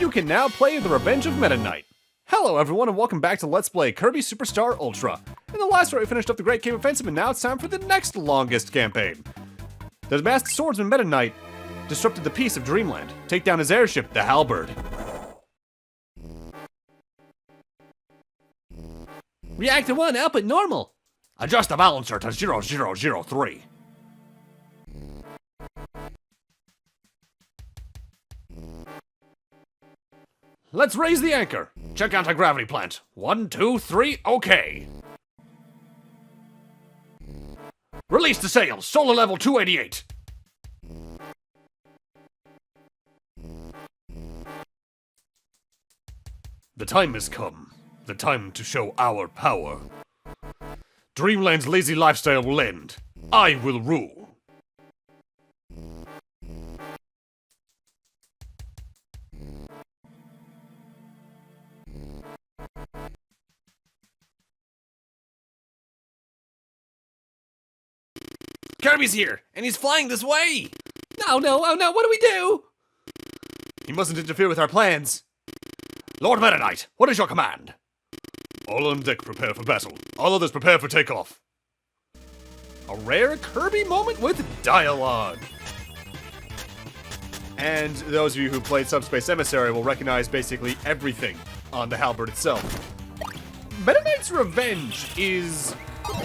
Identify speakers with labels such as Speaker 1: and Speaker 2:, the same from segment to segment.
Speaker 1: you can now play The Revenge of Meta-Knight. Hello everyone and welcome back to Let's Play Kirby Superstar Ultra. In the last part we finished up the Great Cave Offensive and now it's time for the next longest campaign. The masked swordsman Meta-Knight disrupted the peace of Dreamland. Take down his airship, the Halberd.
Speaker 2: Reactor 1, output normal. Adjust the balancer to 0003.
Speaker 1: Let's raise the anchor.
Speaker 2: Check anti-gravity plant. 1, 2, 3, okay. Release the sails, solar level 288.
Speaker 1: The time has come. The time to show our power. Dreamland's lazy lifestyle will end. I will rule.
Speaker 2: Kirby's here, and he's flying this way.
Speaker 1: Oh no, what do we do? He mustn't interfere with our plans.
Speaker 2: Lord Meta-Knight, what is your command?
Speaker 1: All on deck prepare for battle. All others prepare for takeoff. A rare Kirby moment with dialogue. And those of you who played Subspace Emissary will recognize basically everything on the Halberd itself. Meta-Knight's Revenge is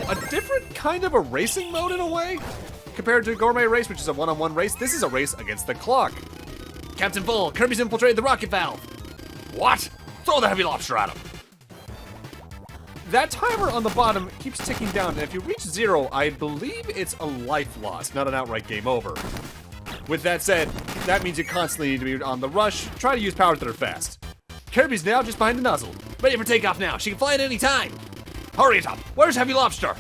Speaker 1: a different kind of a racing mode in a way. Compared to Gourmet Race, which is a one-on-one race, this is a race against the clock.
Speaker 2: Captain Bull, Kirby's infiltrated the rocket valve. What? Throw the heavy lobster at him.
Speaker 1: That timer on the bottom keeps ticking down, and if you reach 0, I believe it's a life loss, not an outright game over. With that said, that means you constantly need to be on the rush. Try to use powers that are fast. Kirby's now just behind the nozzle.
Speaker 2: Ready for takeoff now. She can fly at any time. Hurry it up. Where's Heavy Lobster?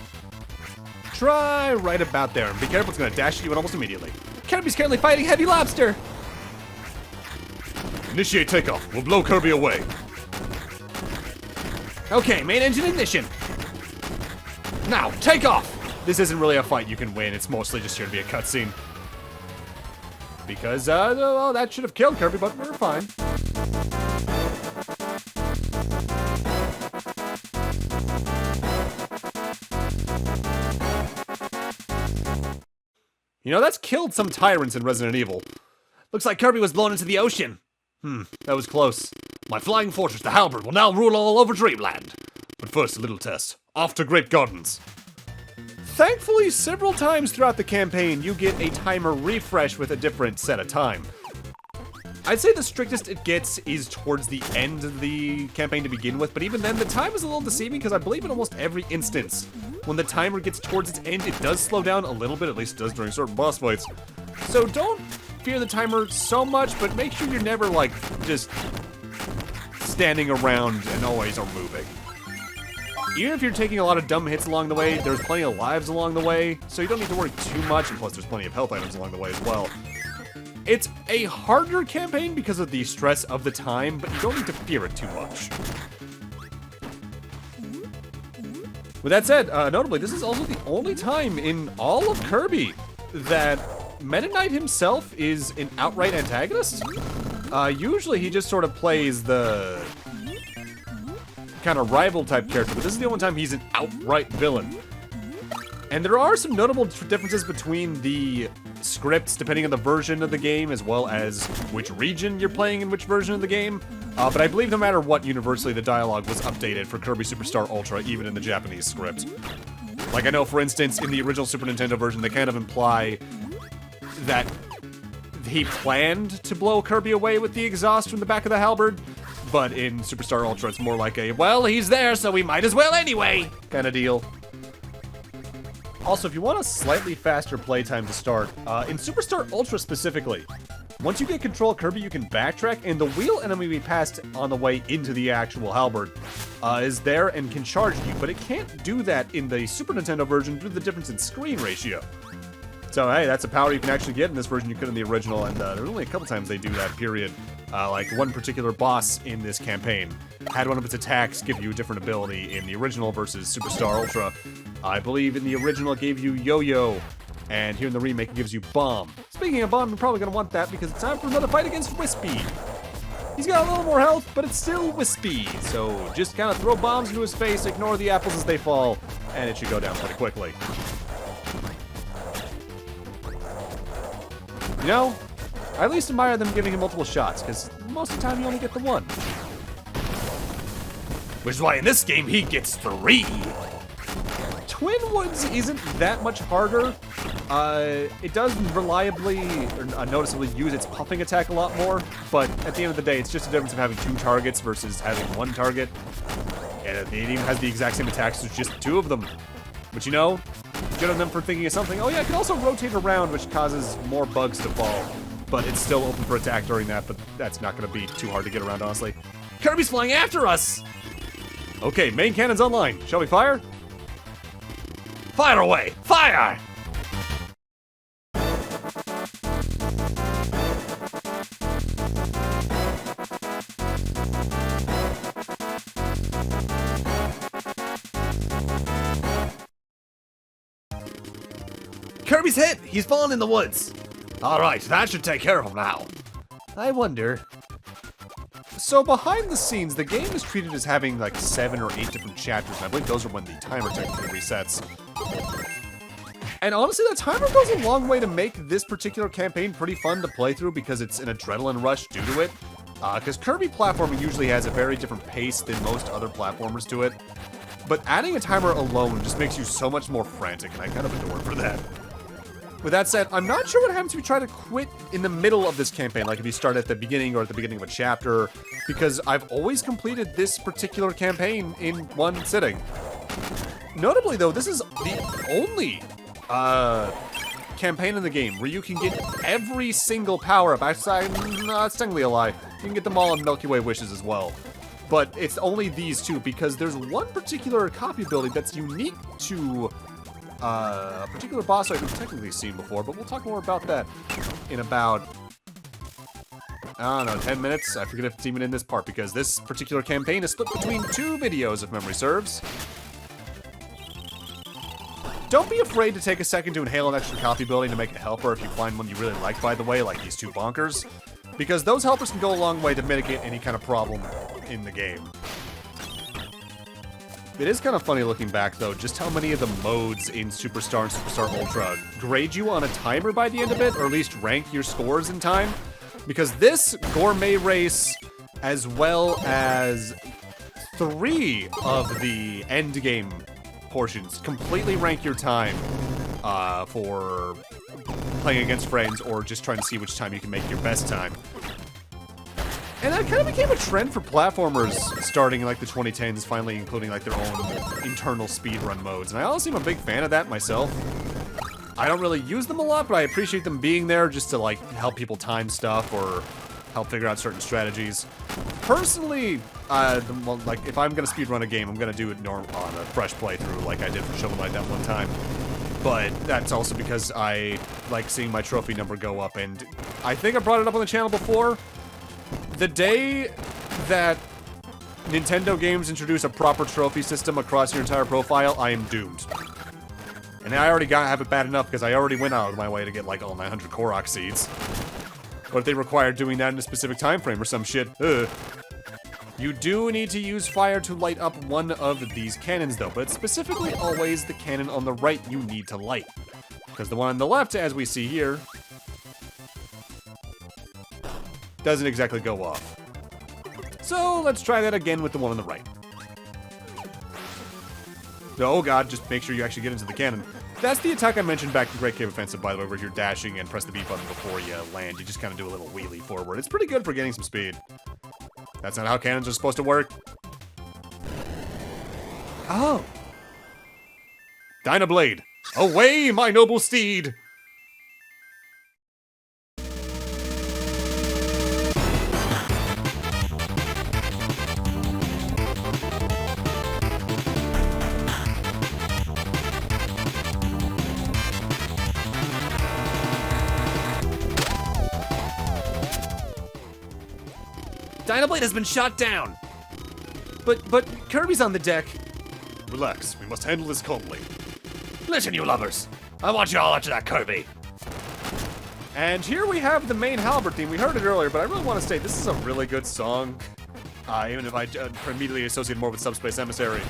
Speaker 1: Try right about there, and be careful, it's gonna dash at you almost immediately. Kirby's currently fighting Heavy Lobster. Initiate takeoff. We'll blow Kirby away.
Speaker 2: Okay, main engine ignition. Now, take off.
Speaker 1: This isn't really a fight you can win. It's mostly just here to be a cutscene. Because, well, that should have killed Kirby, but we're fine. You know, that's killed some tyrants in Resident Evil.
Speaker 2: Looks like Kirby was blown into the ocean.
Speaker 1: That was close.
Speaker 2: My flying fortress, the Halberd, will now rule all over Dreamland.
Speaker 1: But first, a little test. Off to Great Gardens. Thankfully, several times throughout the campaign, you get a timer refresh with a different set of time. I'd say the strictest it gets is towards the end of the campaign to begin with, but even then, the time is a little deceiving because I believe in almost every instance, when the timer gets towards its end, it does slow down a little bit, at least it does during certain boss fights. So don't fear the timer so much, but make sure you're never, like, just standing around and always are moving. Even if you're taking a lot of dumb hits along the way, there's plenty of lives along the way, so you don't need to worry too much, and plus there's plenty of health items along the way as well. It's a harder campaign because of the stress of the time, but you don't need to fear it too much. With that said, notably, this is also the only time in all of Kirby that Meta-Knight himself is an outright antagonist. Usually he just sort of plays the kind of rival type character, but this is the only time he's an outright villain. And there are some notable differences between the scripts depending on the version of the game, as well as which region you're playing in which version of the game. But I believe no matter what, universally the dialogue was updated for Kirby Superstar Ultra, even in the Japanese script. Like, I know, for instance, in the original Super Nintendo version, they kind of imply that he planned to blow Kirby away with the exhaust from the back of the Halberd, but in Superstar Ultra, it's more like a, well, he's there, so we might as well anyway, kind of deal. Also, if you want a slightly faster playtime to start, in Superstar Ultra specifically, once you get control of Kirby, you can backtrack, and the wheel enemy we passed on the way into the actual Halberd is there and can charge you, but it can't do that in the Super Nintendo version due to the difference in screen ratio. So, hey, that's a power you can actually get in this version you could in the original, and there's only a couple times they do that, period. Like, one particular boss in this campaign had one of its attacks give you a different ability in the original versus Superstar Ultra. I believe in the original it gave you Yo-Yo, and here in the remake it gives you Bomb. Speaking of Bomb, you're probably going to want that because it's time for another fight against Wispy. He's got a little more health, but it's still wispy. So just kind of throw bombs into his face, ignore the apples as they fall, and it should go down pretty quickly. You know, I at least admire them giving him multiple shots, because most of the time you only get the one.
Speaker 2: Which is why in this game he gets 3.
Speaker 1: Twin Woods isn't that much harder. It does reliably or noticeably use its puffing attack a lot more, but at the end of the day, it's just a difference of having 2 targets versus having 1 target. And it even has the exact same attacks, there's just 2 of them. But you know, good on them for thinking of something. Oh yeah, it can also rotate around, which causes more bugs to fall. But it's still open for attack during that, but that's not going to be too hard to get around, honestly.
Speaker 2: Kirby's flying after us!
Speaker 1: Okay, main cannon's online. Shall we fire?
Speaker 2: Fire away! Fire! Kirby's hit! He's fallen in the woods! Alright, that should take care of him now.
Speaker 1: I wonder. So behind the scenes, the game is treated as having like 7 or 8 different chapters, and I believe those are when the timer technically resets. And honestly, that timer goes a long way to make this particular campaign pretty fun to play through because it's an adrenaline rush due to it. Because Kirby platforming usually has a very different pace than most other platformers to it. But adding a timer alone just makes you so much more frantic, and I kind of adore it for that. With that said, I'm not sure what happens if you try to quit in the middle of this campaign, like if you start at the beginning or at the beginning of a chapter, because I've always completed this particular campaign in one sitting. Notably though, this is the only campaign in the game where you can get every single power-up. Actually, no, it's technically a lie. You can get them all in Milky Way Wishes as well. But it's only these 2, because there's one particular copy ability that's unique to a particular boss I've technically seen before, but we'll talk more about that in about, I don't know, 10 minutes? I forget if it's even in this part, because this particular campaign is split between 2 videos, if memory serves. Don't be afraid to take a second to inhale an extra copy ability to make a helper if you find one you really like, by the way, like these 2 bonkers, because those helpers can go a long way to mitigate any kind of problem in the game. It is kind of funny looking back, though, just how many of the modes in Superstar and Superstar Ultra grade you on a timer by the end of it, or at least rank your scores in time. Because this gourmet race, as well as 3 of the end game portions, completely rank your time for playing against friends or just trying to see which time you can make your best time. And that kind of became a trend for platformers starting in like the 2010s, finally including like their own internal speedrun modes. And I honestly am a big fan of that myself. I don't really use them a lot, but I appreciate them being there just to like help people time stuff or help figure out certain strategies. Personally, like if I'm gonna speedrun a game, I'm gonna do it on a fresh playthrough like I did for Shovel Knight that one time. But that's also because I like seeing my trophy number go up, and I think I brought it up on the channel before. The day that Nintendo games introduce a proper trophy system across your entire profile, I am doomed. And I already have it bad enough because I already went out of my way to get like all 900 Korok seeds. But if they require doing that in a specific time frame or some shit, You do need to use fire to light up one of these cannons though, but it's specifically always the cannon on the right you need to light. Because the one on the left, as we see here, doesn't exactly go off. So let's try that again with the one on the right. Oh god, just make sure you actually get into the cannon. That's the attack I mentioned back in Great Cave Offensive, by the way, where you're dashing and press the B button before you land. You just kind of do a little wheelie forward. It's pretty good for getting some speed. That's not how cannons are supposed to work. Oh. Dynablade, away, my noble steed!
Speaker 2: Dynablade has been shot down!
Speaker 1: But Kirby's on the deck.
Speaker 2: Relax, we must handle this calmly. Listen, you lovers. I want you all after that Kirby.
Speaker 1: And here we have the main halberd theme. We heard it earlier, but I really want to state this is a really good song. Even if I immediately associate more with Subspace Emissary.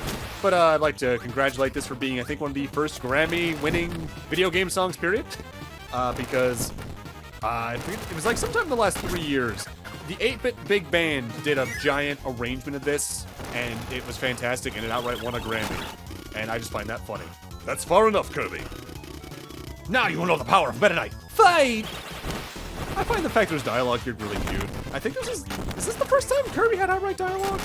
Speaker 1: But I'd like to congratulate this for being, I think, one of the first Grammy-winning video game songs, period. Because I think it was like sometime in the last 3 years, the 8-Bit Big Band did a giant arrangement of this, and it was fantastic, and it outright won a Grammy. And I just find that funny.
Speaker 2: That's far enough, Kirby. Now you will know the power of Meta-Knight.
Speaker 1: Fight! I find the fact there's dialogue here really cute. I think is this the first time Kirby had outright dialogue?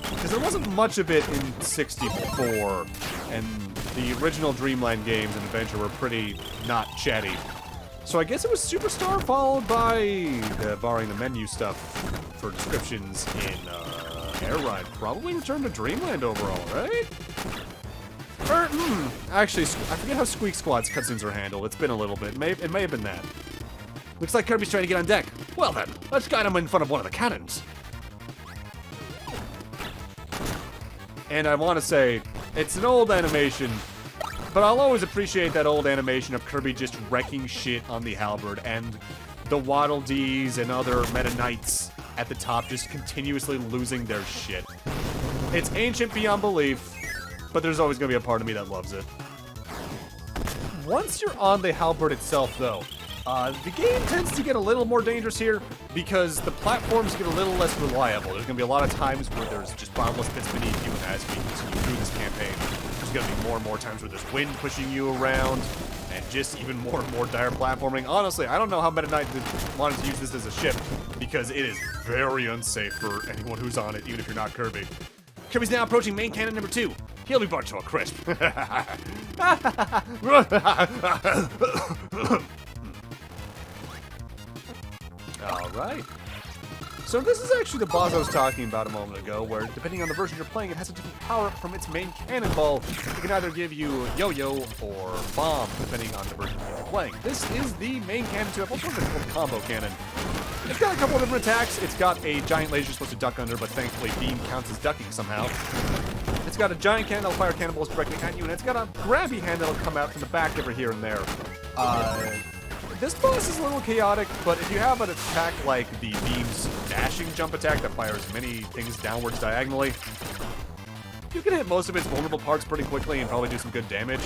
Speaker 1: Because there wasn't much of it in 64, and the original Dreamland games and Adventure were pretty not chatty. So I guess it was Superstar followed by borrowing the menu stuff for descriptions in Air Ride. Probably Return to Dreamland overall, right? Or, actually, I forget how Squeak Squad's cutscenes are handled. It's been a little bit. It may have been that. Looks like Kirby's trying to get on deck.
Speaker 2: Well then, let's guide him in front of one of the cannons.
Speaker 1: And I want to say, it's an old animation, but I'll always appreciate that old animation of Kirby just wrecking shit on the halberd and the Waddle Dees and other Meta Knights at the top just continuously losing their shit. It's ancient beyond belief, but there's always going to be a part of me that loves it. Once you're on the halberd itself, though, the game tends to get a little more dangerous here because the platforms get a little less reliable. There's going to be a lot of times where there's just bottomless pits beneath you, and as we continue through this campaign, there's going to be more and more times where there's wind pushing you around, and just even more and more dire platforming. Honestly, I don't know how Meta-Knight wanted to use this as a ship, because it is very unsafe for anyone who's on it, even if you're not Kirby.
Speaker 2: Kirby's now approaching main cannon number 2. He'll be brought to a crisp.
Speaker 1: Alright. So this is actually the boss I was talking about a moment ago, where depending on the version you're playing, it has a different power-up from its main cannonball. It can either give you yo-yo or bomb, depending on the version you're playing. This is the main cannon to it. What's called combo cannon? It's got a couple of different attacks. It's got a giant laser you're supposed to duck under, but thankfully beam counts as ducking somehow. It's got a giant cannon that'll fire cannonballs directly at you, and it's got a grabby hand that'll come out from the back every here and there. This boss is a little chaotic, but if you have an attack like the beam's dashing jump attack that fires many things downwards diagonally, you can hit most of its vulnerable parts pretty quickly and probably do some good damage.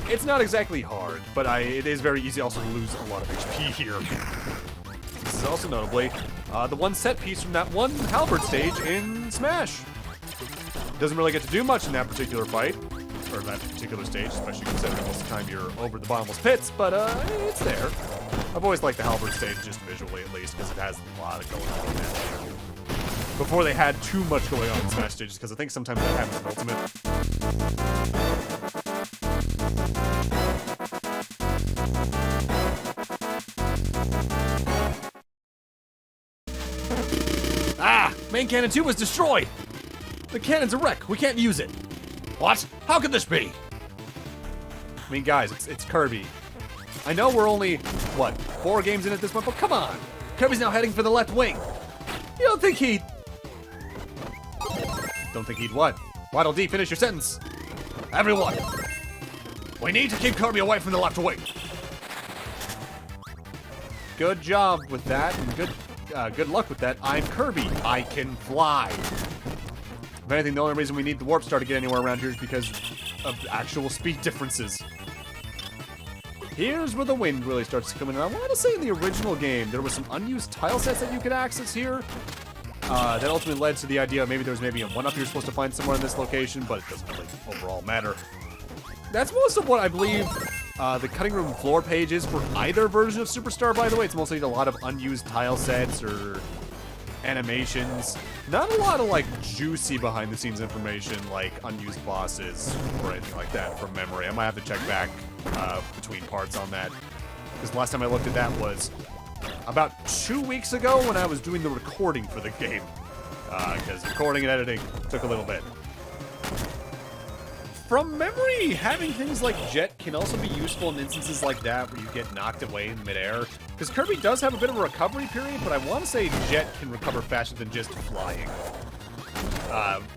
Speaker 1: It's not exactly hard, but it is very easy also to lose a lot of HP here. This is also notably the one set piece from that one halberd stage in Smash. Doesn't really get to do much in that particular fight, or that particular stage, especially considering most of the time you're over the bottomless pits, but it's there. I've always liked the halberd stage, just visually at least, because it has a lot of going on in that. Before they had too much going on in Smash stages, because I think sometimes that happens in Ultimate.
Speaker 2: Ah! Main cannon 2 was destroyed!
Speaker 1: The cannon's a wreck. We can't use it.
Speaker 2: What? How could this be?
Speaker 1: I mean, guys, it's Kirby. I know we're only, what, 4 games in at this point, but come on.
Speaker 2: Kirby's now heading for the left wing.
Speaker 1: You don't think he'd... Don't think he'd what? Waddle Dee, finish your sentence.
Speaker 2: Everyone, we need to keep Kirby away from the left wing.
Speaker 1: Good job with that, and good luck with that. I'm Kirby. I can fly. If anything, the only reason we need the warp star to get anywhere around here is because of actual speed differences. Here's where the wind really starts to come in. And I want to say in the original game, there was some unused tile sets that you could access here. That ultimately led to the idea of maybe there was maybe a 1-up you're supposed to find somewhere in this location, but it doesn't really overall matter. That's most of what I believe the cutting room floor page is for either version of Superstar, by the way. It's mostly a lot of unused tile sets or animations. Not a lot of, like, juicy behind-the-scenes information, like unused bosses or anything like that from memory. I might have to check back between parts on that. Because the last time I looked at that was about 2 weeks ago when I was doing the recording for the game. Because recording and editing took a little bit. From memory, having things like Jet can also be useful in instances like that where you get knocked away in midair. Because Kirby does have a bit of a recovery period, but I want to say Jet can recover faster than just flying.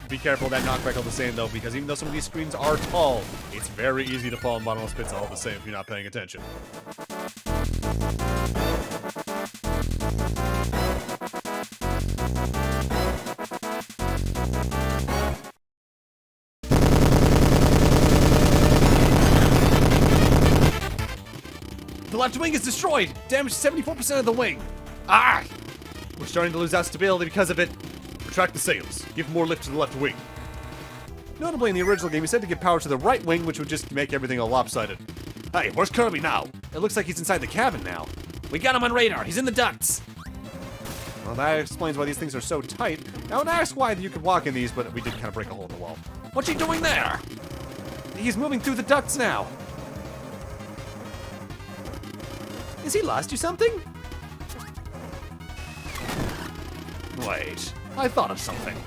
Speaker 1: Be careful of that knockback all the same, though, because even though some of these screens are tall, it's very easy to fall in bottomless pits all the same if you're not paying attention.
Speaker 2: left wing is destroyed. Damaged 74% of the wing.
Speaker 1: We're starting to lose out stability because of it. Retract the sails. Give more lift to the left wing. Notably, in the original game, he said to give power to the right wing, which would just make everything all lopsided.
Speaker 2: Hey, where's Kirby now?
Speaker 1: It looks like he's inside the cabin now.
Speaker 2: We got him on radar. He's in the ducts.
Speaker 1: Well, that explains why these things are so tight. I would ask why you could walk in these, but we did kind of break a hole in the wall.
Speaker 2: What's he doing there?
Speaker 1: He's moving through the ducts now. Has he lost you something?
Speaker 2: Wait, I thought of something.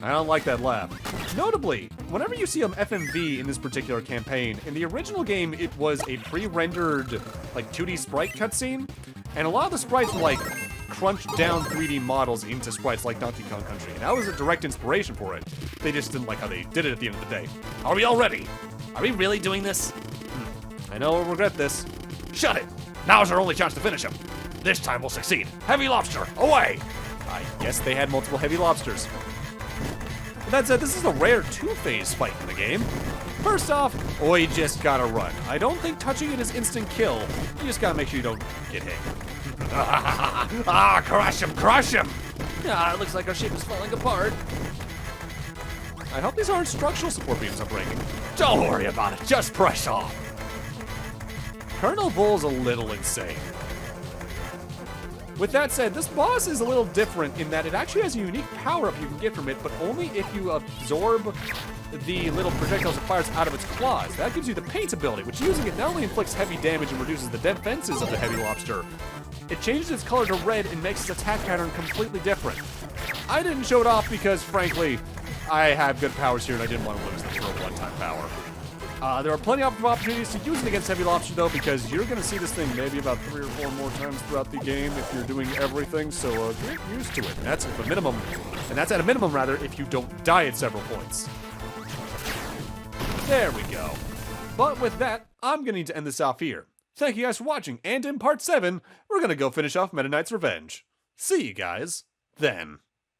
Speaker 1: I don't like that laugh. Notably, whenever you see an FMV in this particular campaign, in the original game it was a pre-rendered like 2D sprite cutscene, and a lot of the sprites were like crunched down 3D models into sprites like Donkey Kong Country, and that was a direct inspiration for it. They just didn't like how they did it at the end of the day.
Speaker 2: Are we all ready? Are we really doing this?
Speaker 1: I know I'll regret this.
Speaker 2: Shut it! Now's our only chance to finish him. This time we'll succeed. Heavy lobster, away!
Speaker 1: I guess they had multiple heavy lobsters. But that said, this is a rare two-phase fight in the game. First off, Oi just gotta run. I don't think touching it is instant kill. You just gotta make sure you don't get hit.
Speaker 2: Crush him, crush him!
Speaker 1: It looks like our ship is falling apart. I hope these aren't structural support beams I'm breaking.
Speaker 2: Don't worry about it, just press on.
Speaker 1: Colonel Bull's a little insane. With that said, this boss is a little different in that it actually has a unique power-up you can get from it, but only if you absorb the little projectiles it fires out of its claws. That gives you the paint ability, which using it not only inflicts heavy damage and reduces the defenses of the heavy lobster, it changes its color to red and makes its attack pattern completely different. I didn't show it off because, frankly, I have good powers here and I didn't want to lose this for a one-time power. There are plenty of opportunities to use it against Heavy Lobster, though, because you're going to see this thing maybe about 3 or 4 more times throughout the game if you're doing everything, so get used to it. And that's at a minimum, if you don't die at several points. There we go. But with that, I'm going to need to end this off here. Thank you guys for watching, and in Part 7, we're going to go finish off Meta Knight's Revenge. See you guys then.